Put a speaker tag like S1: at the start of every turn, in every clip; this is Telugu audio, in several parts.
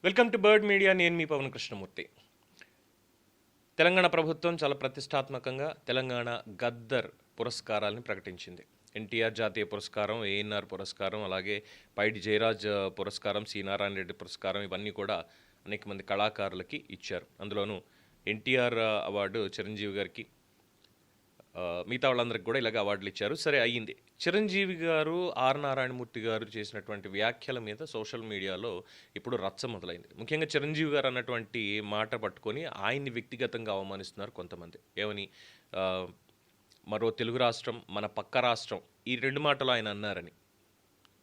S1: Welcome to bird media. నేను మీ పవన్ కృష్ణమూర్తి. తెలంగాణ ప్రభుత్వం చాలా ప్రతిష్టాత్మకంగా తెలంగాణ గద్దర్ పురస్కారాలను ప్రకటించింది. ఎన్టీఆర్ జాతీయ పురస్కారం, ఏఎన్ఆర్ పురస్కారం, అలాగే పైడి జయరాజ్ పురస్కారం, సి నారాయణ రెడ్డి పురస్కారం, ఇవన్నీ కూడా అనేక మంది కళాకారులకి ఇచ్చారు. అందులోనూ ఎన్టీఆర్ అవార్డు చిరంజీవి గారికి, మిగతా వాళ్ళందరికీ కూడా ఇలాగ అవార్డులు ఇచ్చారు. సరే, అయ్యింది. చిరంజీవి గారు, ఆర్ నారాయణమూర్తి గారు చేసినటువంటి వ్యాఖ్యల మీద సోషల్ మీడియాలో ఇప్పుడు రచ్చ మొదలైంది. ముఖ్యంగా చిరంజీవి గారు అన్నటువంటి మాట పట్టుకొని ఆయన్ని వ్యక్తిగతంగా అవమానిస్తున్నారు కొంతమంది. ఏమని, మరో తెలుగు రాష్ట్రం, మన పక్క రాష్ట్రం, ఈ రెండు మాటలు ఆయన అన్నారని.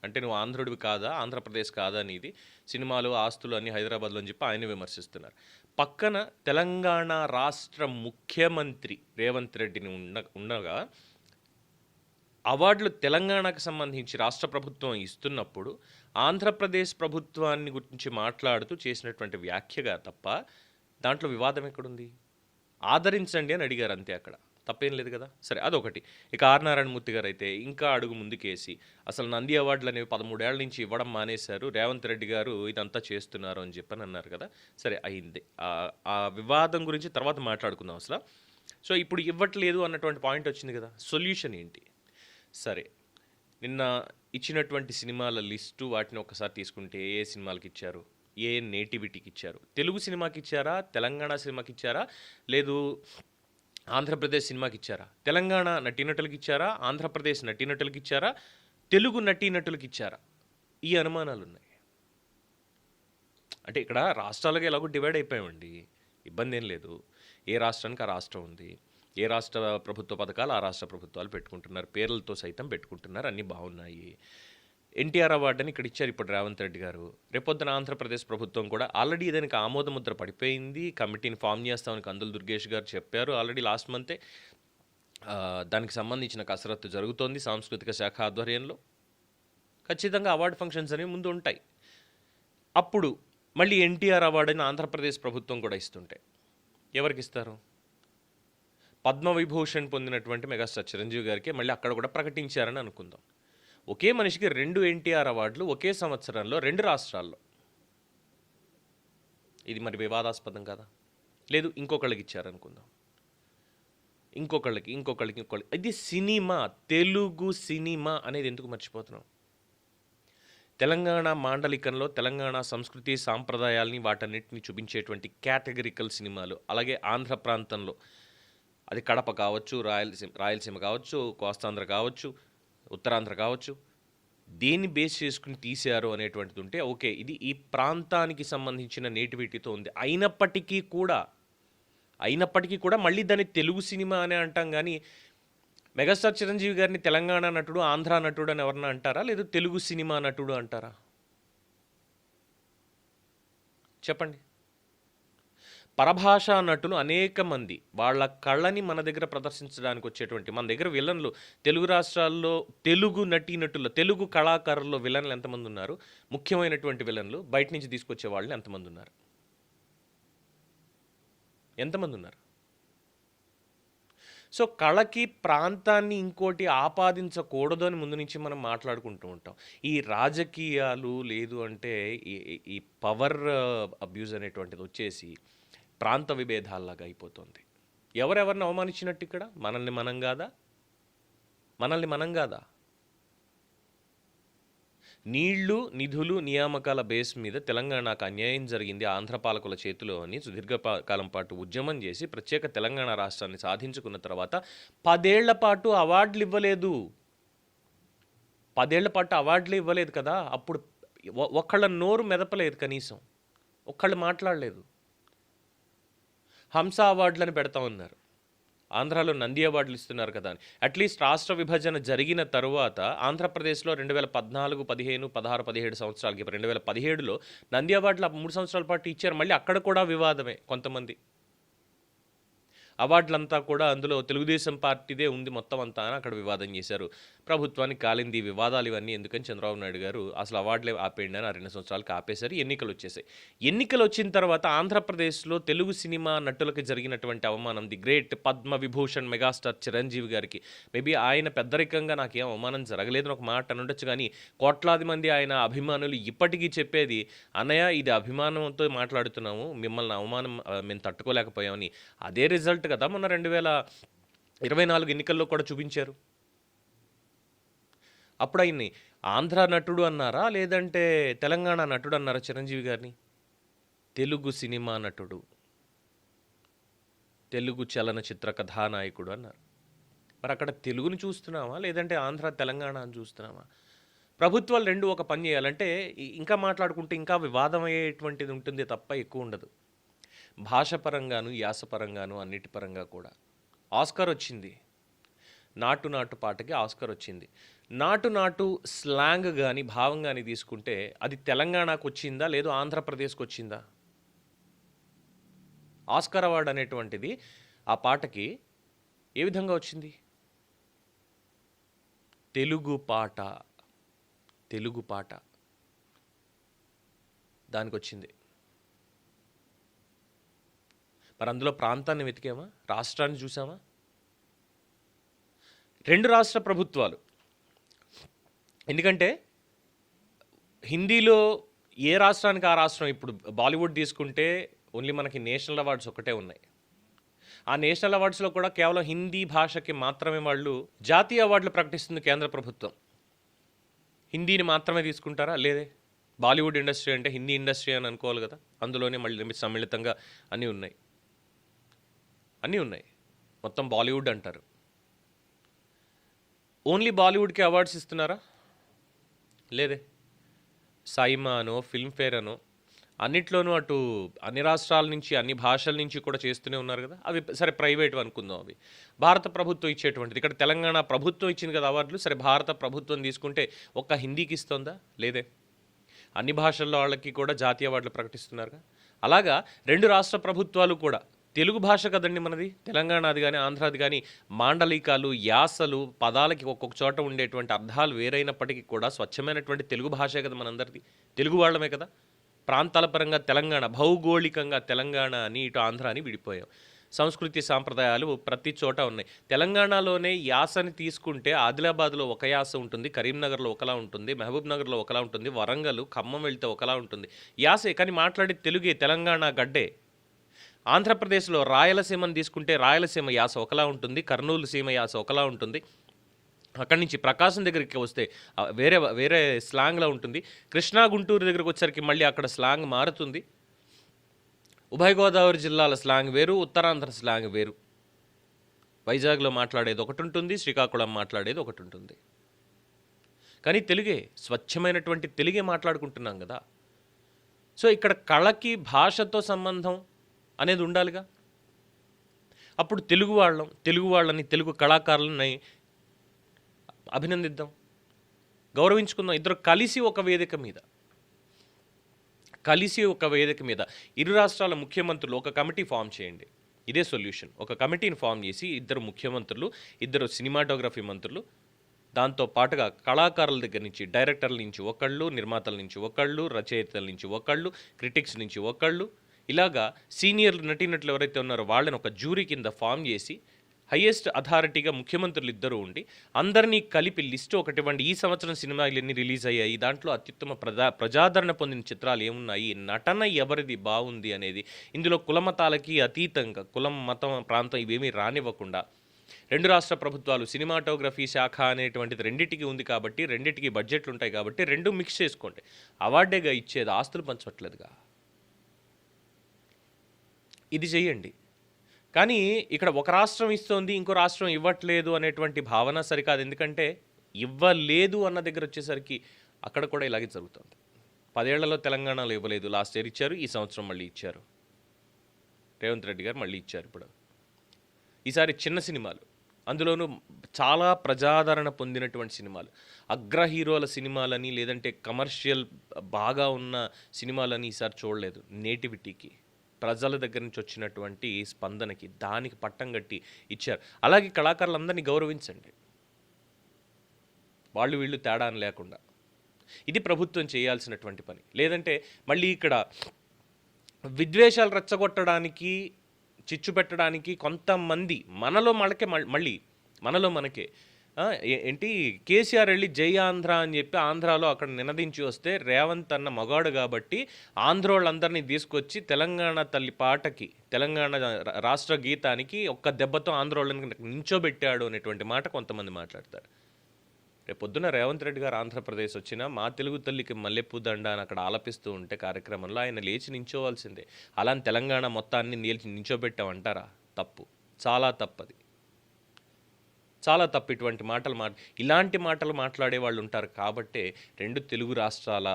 S1: అంటే నువ్వు ఆంధ్రుడివి కాదా, ఆంధ్రప్రదేశ్ కాదా నీది, సినిమాలు ఆస్తులు అన్నీ హైదరాబాద్లో అని చెప్పి ఆయన విమర్శిస్తున్నారు. పక్కన తెలంగాణ రాష్ట్ర ముఖ్యమంత్రి రేవంత్ రెడ్డిని ఉండగా అవార్డులు తెలంగాణకు సంబంధించి రాష్ట్ర ప్రభుత్వం ఇస్తున్నప్పుడు ఆంధ్రప్రదేశ్ ప్రభుత్వాన్ని గురించి మాట్లాడుతూ చేసినటువంటి వ్యాఖ్యగా తప్ప దాంట్లో వివాదం ఎక్కడుంది? ఆదరించండి అని అడిగారు, అంతే. అక్కడ తప్పేం లేదు కదా. సరే, అదొకటి. ఇక ఆర్ నారాయణమూర్తి గారు అయితే ఇంకా అడుగు ముందుకేసి అసలు నంది అవార్డులు అనేవి 13 ఏళ్ల నుంచి ఇవ్వడం మానేశారు, రేవంత్ రెడ్డి గారు ఇదంతా చేస్తున్నారు అని చెప్పని అన్నారు కదా. సరే, అయింది. ఆ వివాదం గురించి తర్వాత మాట్లాడుకుందాం అసలు. సో ఇప్పుడు ఇవ్వట్లేదు అన్నటువంటి పాయింట్ వచ్చింది కదా. సొల్యూషన్ ఏంటి? సరే, నిన్న ఇచ్చినటువంటి సినిమాల లిస్టు వాటిని ఒకసారి తీసుకుంటే ఏ సినిమాలకి ఇచ్చారు, ఏ నేటివిటీకి ఇచ్చారు? తెలుగు సినిమాకి ఇచ్చారా, తెలంగాణ సినిమాకి ఇచ్చారా, లేదు ఆంధ్రప్రదేశ్ సినిమాకి ఇచ్చారా? తెలంగాణ నటీనటులకి ఇచ్చారా, ఆంధ్రప్రదేశ్ నటీనటులకి ఇచ్చారా, తెలుగు నటీనటులకి ఇచ్చారా? ఈ అనుమానాలు ఉన్నాయి. అంటే ఇక్కడ రాష్ట్రాలుగా ఎలాగో డివైడ్ అయిపోయామండి, ఇబ్బంది ఏం లేదు. ఏ రాష్ట్రానికి ఆ రాష్ట్రం ఉంది, ఏ రాష్ట్ర ప్రభుత్వ పథకాలు ఆ రాష్ట్ర ప్రభుత్వాలు పెట్టుకుంటున్నారు, పేర్లతో సైతం పెట్టుకుంటున్నారు, అన్నీ బాగున్నాయి. ఎన్టీఆర్ అవార్డు అని ఇక్కడ ఇచ్చారు ఇప్పుడు రేవంత్ రెడ్డి గారు. రేపొద్దున ఆంధ్రప్రదేశ్ ప్రభుత్వం కూడా ఆల్రెడీ దానికి ఆమోదముద్ర పడిపోయింది, కమిటీని ఫామ్ చేస్తామని కందులు దుర్గేష్ గారు చెప్పారు. ఆల్రెడీ లాస్ట్ మంతే దానికి సంబంధించిన కసరత్తు జరుగుతోంది సాంస్కృతిక శాఖ ఆధ్వర్యంలో. ఖచ్చితంగా అవార్డు ఫంక్షన్స్ అనేవి ముందు ఉంటాయి. అప్పుడు మళ్ళీ ఎన్టీఆర్ అవార్డు అని ఆంధ్రప్రదేశ్ ప్రభుత్వం కూడా ఇస్తుంటే ఎవరికి ఇస్తారు? పద్మవిభూషణ్ పొందినటువంటి మెగాస్టార్ చిరంజీవి గారికి మళ్ళీ అక్కడ కూడా ప్రకటించారని అనుకుందాం. ఒకే మనిషికి 2 ఎన్టీఆర్ అవార్డులు ఒకే సంవత్సరంలో 2 రాష్ట్రాల్లో. ఇది మరి వివాదాస్పదం కదా. లేదు, ఇంకొకళ్ళకి ఇచ్చారనుకుందాం, ఇంకొకళ్ళకి. ఇది సినిమా, తెలుగు సినిమా అనేది ఎందుకు మర్చిపోతున్నాం? తెలంగాణ మాండలికంలో తెలంగాణ సంస్కృతి సాంప్రదాయాల్ని వాటన్నిటిని చూపించేటువంటి కేటగిరికల్ సినిమాలు. అలాగే ఆంధ్ర ప్రాంతంలో అది కడప కావచ్చు, రాయలసీమ కావచ్చు, కోస్తాంధ్ర కావచ్చు, ఉత్తరాంధ్ర కావచ్చు, దేన్ని బేస్ చేసుకుని తీశారు అనేటువంటిది ఉంటే ఓకే, ఇది ఈ ప్రాంతానికి సంబంధించిన నేటివిటీతో ఉంది. అయినప్పటికీ కూడా మళ్ళీ దాన్ని తెలుగు సినిమా అనే అంటాం. కానీ మెగాస్టార్ చిరంజీవి గారిని తెలంగాణ నటుడు, ఆంధ్ర నటుడు అని ఎవరన్నా అంటారా, లేదు తెలుగు సినిమా నటుడు అంటారా? చెప్పండి. పరభాషా నటులు అనేక మంది వాళ్ళ కళ్ళని మన దగ్గర ప్రదర్శించడానికి వచ్చేటువంటి, మన దగ్గర విలన్లు తెలుగు రాష్ట్రాల్లో తెలుగు నటీనటులు, తెలుగు కళాకారుల్లో విలన్లు ఎంతమంది ఉన్నారు? ముఖ్యమైనటువంటి విలన్లు బయట నుంచి తీసుకొచ్చే వాళ్ళని ఎంతమంది ఉన్నారు? సో కళకి ప్రాంతాన్ని ఇంకోటి ఆపాదించకూడదు అని ముందు నుంచి మనం మాట్లాడుకుంటూ ఉంటాం. ఈ రాజకీయాలు లేదు అంటే ఈ పవర్ అబ్యూజ్ అనేటువంటిది వచ్చేసి ప్రాంత విభేదాల్లాగా అయిపోతుంది. ఎవరెవరిని అవమానించినట్టు ఇక్కడ? మనల్ని మనం కాదా? నీళ్లు, నిధులు, నియామకాల బేస్ మీద తెలంగాణకు అన్యాయం జరిగింది ఆంధ్ర పాలకుల చేతిలో అని సుదీర్ఘకాలం పాటు ఉద్యమం చేసి ప్రత్యేక తెలంగాణ రాష్ట్రాన్ని సాధించుకున్న తర్వాత 10 ఏళ్ల పాటు అవార్డులు ఇవ్వలేదు. 10 ఏళ్ల పాటు అవార్డులు ఇవ్వలేదు కదా. అప్పుడు ఒక్కళ్ళ నోరు మెదపలేదు, కనీసం ఒక్కళ్ళు మాట్లాడలేదు. హంస అవార్డులను పెడతా ఉన్నారు, ఆంధ్రాలో నంది అవార్డులు ఇస్తున్నారు కదా అని. అట్లీస్ట్ రాష్ట్ర విభజన జరిగిన తరువాత ఆంధ్రప్రదేశ్లో 2014, 15, 16, 17 సంవత్సరాలకి 2017లో నంది అవార్డులు 3 సంవత్సరాల పాటు ఇచ్చారు. మళ్ళీ అక్కడ కూడా వివాదమే. కొంతమంది అవార్డులంతా కూడా అందులో తెలుగుదేశం పార్టీదే ఉంది మొత్తం అంతా అని అక్కడ వివాదం చేశారు. ప్రభుత్వానికి కాలింది. ఈ వివాదాలు ఇవన్నీ ఎందుకని చంద్రబాబు నాయుడు గారు అసలు అవార్డులే ఆపేయండి అని ఆ 2 సంవత్సరాలకు ఆపేశారు. ఎన్నికలు వచ్చేసాయి. ఎన్నికలు వచ్చిన తర్వాత ఆంధ్రప్రదేశ్‌లో తెలుగు సినిమా నటులకి జరిగినటువంటి అవమానం, the great Padma Vibhushan megastar Chiranjeevi గారికి మేబీ ఆయన పెద్దరికంగా నాకేం అవమానం జరగలేదని ఒక మాట అనుండొచ్చు గానీ, కోట్లాది మంది ఆయన అభిమానులు ఇప్పటికీ చెప్పేది, "అన్నయ్య ఇది అభిమానంతో మాట్లాడుతున్నాము. మిమ్మల్ని అవమానం మేము తట్టుకోలేకపోయామని." అదే రిజల్ట్ కదా మొన్న 2024 ఎన్నికల్లో కూడా చూపించారు. అప్పుడు ఆయన్ని ఆంధ్ర నటుడు అన్నారా? లేదంటే తెలంగాణ నటుడు అన్నారా చిరంజీవి గారిని? తెలుగు సినిమా నటుడు, తెలుగు చలనచిత్ర కథానాయకుడు అన్నారు. మరి అక్కడ తెలుగుని చూస్తున్నామా? లేదంటే ఆంధ్ర, తెలంగాణ అని చూస్తున్నామా? ప్రభుత్వాలు 2 ఒక పని చేయాలంటే ఇంకా మాట్లాడుకుంటే ఇంకా వివాదం అయ్యేటువంటిది ఉంటుంది తప్ప ఎక్కువ ఉండదు. భాష పరంగాను, యాస పరంగాను, అన్నిటి పరంగా కూడా. ఆస్కార్ వచ్చింది. 'నాటు నాటు' పాటకి ఆస్కార్ వచ్చింది. 'నాటు నాటు' స్లాంగ్ గాని, భావం గాని తీసుకుంటే అది తెలంగాణకొచ్చిందా? లేదు ఆంధ్రప్రదేశ్‌కొచ్చిందా? ఆస్కార్ అవార్డ్ అనేటువంటిది ఆ పాటకి ఏ విధంగా వచ్చింది? తెలుగు పాట, తెలుగు పాట దానికొచ్చింది. మరి అందులో ప్రాంతాన్ని వెతికామా? రాష్ట్రాన్ని చూసామా? 2 రాష్ట్ర ప్రభుత్వాలు. ఎందుకంటే హిందీలో ఏ రాష్ట్రానికి ఆ రాష్ట్రం. ఇప్పుడు బాలీవుడ్ తీసుకుంటే ఓన్లీ మనకి నేషనల్ అవార్డ్స్ ఒక్కటే ఉన్నాయి. ఆ నేషనల్ అవార్డ్స్‌లో కూడా కేవలం హిందీ భాషకి మాత్రమే వాళ్ళు జాతీయ అవార్డులు ప్రకటిస్తుంది కేంద్ర ప్రభుత్వం. హిందీని మాత్రమే తీసుకుంటారా? లేదే. బాలీవుడ్ ఇండస్ట్రీ అంటే హిందీ ఇండస్ట్రీ అని అనుకోవాలి కదా! అందులోనే మళ్ళీ సమ్మిళితంగా అన్నీ ఉన్నాయి. అన్నీ ఉన్నాయి. మొత్తం బాలీవుడ్ అంటారు. ఓన్లీ బాలీవుడ్‌కి అవార్డ్స్ ఇస్తున్నారా? లేదే. సైమా అనో, ఫిల్మ్‌ఫేర్ అనో అన్నిట్లోనూ అటు అన్ని రాష్ట్రాల నుంచి, అన్ని భాషల నుంచి కూడా చేస్తూనే ఉన్నారు కదా! అవి సరే ప్రైవేట్‌వి అనుకుందాం అవి. భారత ప్రభుత్వం ఇచ్చేటువంటిది. ఇక్కడ తెలంగాణ ప్రభుత్వం ఇచ్చింది కదా అవార్డులు. సరే భారత ప్రభుత్వం తీసుకుంటే ఒక్క హిందీకి ఇస్తోందా? లేదే. అన్ని భాషల్లో వాళ్ళకి కూడా జాతీయ అవార్డులు ప్రకటిస్తున్నారుగా. అలాగా 2 రాష్ట్ర ప్రభుత్వాలు కూడా తెలుగు భాష కదండి మనది. తెలంగాణది గానీ, ఆంధ్రాది గానీ మాండలికాలు, యాసలు, పదాలకి ఒక్కొక్క చోట ఉండేటువంటి అర్థాలు వేరైనప్పటికీ కూడా స్వచ్ఛమైనటువంటి తెలుగు భాషే కదా మనందరిది. తెలుగు వాళ్ళమే కదా. ప్రాంతాల పరంగా తెలంగాణ, భౌగోళికంగా తెలంగాణ అని, ఇటు ఆంధ్ర అని విడిపోయాం. సంస్కృతి, సాంప్రదాయాలు ప్రతి చోట ఉన్నాయి. తెలంగాణలోనే యాసని తీసుకుంటే ఆదిలాబాద్‌లో ఒక యాస ఉంటుంది, కరీంనగర్‌లో ఒకలా ఉంటుంది, మహబూబ్ నగర్‌లో ఒకలా ఉంటుంది, వరంగల్, ఖమ్మం వెళ్తే ఒకలా ఉంటుంది. యాసే కానీ మాట్లాడేది తెలుగే, తెలంగాణ గడ్డే. ఆంధ్రప్రదేశ్‌లో రాయలసీమను తీసుకుంటే రాయలసీమ యాస ఒకలా ఉంటుంది, కర్నూలు సీమ యాస ఒకలా ఉంటుంది. అక్కడి నుంచి ప్రకాశం దగ్గరికి వస్తే వేరే వేరే స్లాంగ్‌లో ఉంటుంది. కృష్ణా, గుంటూరు దగ్గరికి వచ్చేసరికి మళ్ళీ అక్కడ స్లాంగ్ మారుతుంది. ఉభయ గోదావరి జిల్లాల స్లాంగ్ వేరు, ఉత్తరాంధ్ర స్లాంగ్ వేరు. వైజాగ్‌లో మాట్లాడేది ఒకటుంటుంది, శ్రీకాకుళం మాట్లాడేది ఒకటుంటుంది. కానీ తెలుగే, స్వచ్ఛమైనటువంటి తెలుగే మాట్లాడుకుంటున్నాం గదా! సో, ఇక్కడ కళకి భాషతో సంబంధం అనేది ఉండాలిగా. అప్పుడు తెలుగు వాళ్ళని, తెలుగు కళాకారులని అభినందిద్దాం, గౌరవించుకుందాం. ఇద్దరు కలిసి ఒక వేదిక మీద ఇరు రాష్ట్రాల ముఖ్యమంత్రులు ఒక కమిటీ ఫామ్ చేయండి. ఇదే సొల్యూషన్. ఒక కమిటీని ఫామ్ చేసి ఇద్దరు ముఖ్యమంత్రులు, ఇద్దరు సినిమాటోగ్రఫీ మంత్రులు, దాంతో పాటుగా కళాకారుల దగ్గర నుంచి, డైరెక్టర్ల నుంచి ఒకళ్ళు, నిర్మాతల నుంచి ఒకళ్ళు, రచయితల నుంచి ఒకళ్ళు, క్రిటిక్స్ నుంచి ఒకళ్ళు, ఇలాగా సీనియర్ నటీనటులు ఎవరైతే ఉన్నారో వాళ్ళని ఒక జ్యూరీ కింద ఫామ్ చేసి హైయెస్ట్ అథారిటీగా ముఖ్యమంత్రులు ఇద్దరు ఉండి అందరినీ కలిపి లిస్టు ఒకటి ఇవ్వండి. ఈ సంవత్సరం సినిమాలు ఎన్ని రిలీజ్ అయ్యాయి, దాంట్లో అత్యుత్తమ ప్రజాదరణ పొందిన చిత్రాలు ఏమున్నాయి, నటన ఎవరిది బాగుంది అనేది, ఇందులో కులమతాలకి అతీతంగా కులం, మతం, ప్రాంతం ఇవేమీ రానివ్వకుండా 2 రాష్ట్ర ప్రభుత్వాలు సినిమాటోగ్రఫీ శాఖ అనేటువంటిది రెండిటికి ఉంది కాబట్టి, రెండిటికి బడ్జెట్లు ఉంటాయి కాబట్టి 2 మిక్స్ చేసుకోండి. అవార్డేగా ఇచ్చేది, ఆస్తులు పంచట్లేదుగా. ఇది చెయ్యండి. కానీ ఇక్కడ ఒక రాష్ట్రం ఇస్తోంది, ఇంకో రాష్ట్రం ఇవ్వట్లేదు అనేటువంటి భావన సరికాదు. ఎందుకంటే ఇవ్వలేదు అన్న దగ్గర వచ్చేసరికి అక్కడ కూడా ఇలాగే జరుగుతుంది. 10 ఏళ్లలో తెలంగాణలో ఇవ్వలేదు, లాస్ట్ ఇయర్ ఇచ్చారు, ఈ సంవత్సరం మళ్ళీ ఇచ్చారు. రేవంత్ రెడ్డి గారు మళ్ళీ ఇచ్చారు ఇప్పుడు. ఈసారి చిన్న సినిమాలు, అందులోనూ చాలా ప్రజాదరణ పొందినటువంటి సినిమాలు, అగ్ర హీరోల సినిమాలని లేదంటే కమర్షియల్ బాగా ఉన్న సినిమాలని ఈసారి చూడలేదు. నేటివిటీకి, ప్రజల దగ్గర నుంచి వచ్చినటువంటి స్పందనకి, దానికి పట్టం కట్టి ఇచ్చారు. అలాగే కళాకారులందరినీ గౌరవించండి. వాళ్ళు వీళ్ళు తేడా అని లేకుండా. ఇది ప్రభుత్వం చేయాల్సినటువంటి పని. లేదంటే మళ్ళీ ఇక్కడ విద్వేషాలు రెచ్చగొట్టడానికి, చిచ్చు పెట్టడానికి కొంతమంది మనలో మనకే ఏంటి కేసీఆర్ వెళ్ళి జై ఆంధ్ర అని చెప్పి ఆంధ్రాలో అక్కడ నినదించి వస్తే రేవంత్ అన్న మగాడు కాబట్టి ఆంధ్రోళ్ళందరినీ తీసుకొచ్చి తెలంగాణ తల్లి పాటకి, తెలంగాణ రాష్ట్ర గీతానికి ఒక్క దెబ్బతో ఆంధ్రోళ్ళని నించోబెట్టాడు అనేటువంటి మాట కొంతమంది మాట్లాడతారు. రేపొద్దున రేవంత్ రెడ్డి గారు ఆంధ్రప్రదేశ్ వచ్చినా మా తెలుగు తల్లికి మల్లెపూ దండ అని అక్కడ ఆలపిస్తూ ఉంటే కార్యక్రమంలో ఆయన లేచి నించోవాల్సిందే. అలా తెలంగాణ మొత్తాన్ని నించోబెట్టామంటారా? తప్పు, చాలా తప్పది, చాలా తప్పు. ఇటువంటి ఇలాంటి మాటలు మాట్లాడే వాళ్ళు ఉంటారు. కాబట్టే 2 తెలుగు రాష్ట్రాల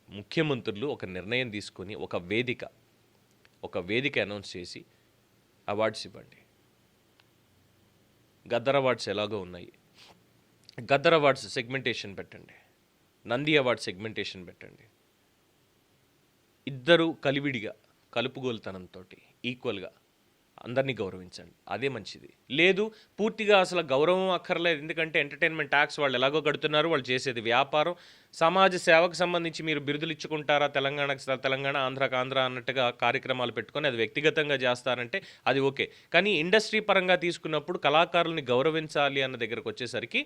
S1: ముఖ్యమంత్రులు ఒక నిర్ణయం తీసుకొని ఒక వేదిక అనౌన్స్ చేసి అవార్డ్స్ ఇవ్వండి. గద్దర్ అవార్డ్స్ ఎలాగో ఉన్నాయి, గద్దర్ అవార్డ్స్ సెగ్మెంటేషన్ పెట్టండి, నంది అవార్డ్స్ సెగ్మెంటేషన్ పెట్టండి. ఇద్దరు కలివిడిగా, కలుపుగోలుతనంతో ఈక్వల్గా అందరినీ గౌరవించండి. అదే మంచిది. లేదు పూర్తిగా అసలు గౌరవం అక్కర్లేదు, ఎందుకంటే ఎంటర్టైన్మెంట్ ట్యాక్స్ వాళ్ళు ఎలాగో కడుతున్నారు, వాళ్ళు చేసేది వ్యాపారం, సమాజ సేవకు సంబంధించి మీరు బిరుదులు ఇచ్చుకుంటారా, తెలంగాణ ఆంధ్రాకి ఆంధ్ర అన్నట్టుగా కార్యక్రమాలు పెట్టుకొని అది వ్యక్తిగతంగా చేస్తారంటే అది ఓకే. కానీ ఇండస్ట్రీ పరంగా తీసుకున్నప్పుడు కళాకారుల్ని గౌరవించాలి అన్న దగ్గరకు వచ్చేసరికి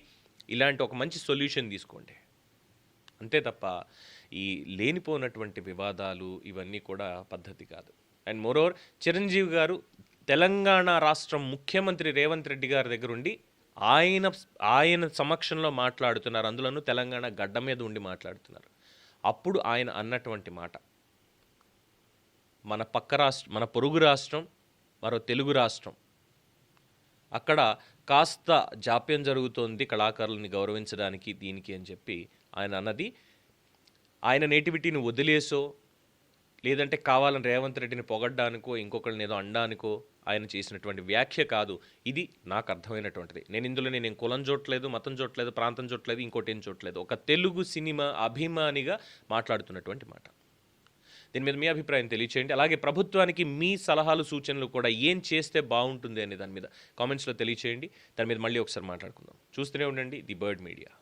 S1: ఇలాంటి ఒక మంచి సొల్యూషన్ తీసుకోండి. అంతే తప్ప ఈ లేనిపోయినటువంటి వివాదాలు ఇవన్నీ కూడా పద్ధతి కాదు. అండ్ మోరోవర్ చిరంజీవి గారు తెలంగాణ రాష్ట్రం ముఖ్యమంత్రి రేవంత్ రెడ్డి గారి దగ్గర ఉండి ఆయన సమక్షంలో మాట్లాడుతున్నారు, అందులోనూ తెలంగాణ గడ్డ మీద ఉండి మాట్లాడుతున్నారు. అప్పుడు ఆయన అన్నటువంటి మాట, మన పొరుగు రాష్ట్రం, మరో తెలుగు రాష్ట్రం, అక్కడ కాస్త జాప్యం జరుగుతోంది కళాకారులని గౌరవించడానికి దీనికి అని చెప్పి ఆయన అన్నది. ఆయన నేటివిటీని వదిలేసో లేదంటే కావాలని రేవంత్ రెడ్డిని పొగడ్డానికో ఇంకొకరిని ఏదో అనడానికో ఆయన చేసినటువంటి వ్యాఖ్య కాదు. ఇది నాకు అర్థమైనటువంటిది. నేను కులం చూడట్లేదు, మతం చూడట్లేదు, ప్రాంతం చూడట్లేదు, ఇంకోటి ఏం చూడట్లేదు. ఒక తెలుగు సినిమా అభిమానిగా మాట్లాడుతున్నటువంటి మాట. దీని మీద మీ అభిప్రాయం తెలియచేయండి. అలాగే ప్రభుత్వానికి మీ సలహాలు సూచనలు కూడా ఏం చేస్తే బాగుంటుంది అనే దాని మీద కామెంట్స్లో తెలియచేయండి. దాని మీద మళ్ళీ ఒకసారి మాట్లాడుకుందాం. చూస్తూనే ఉండండి ది బర్డ్ మీడియా.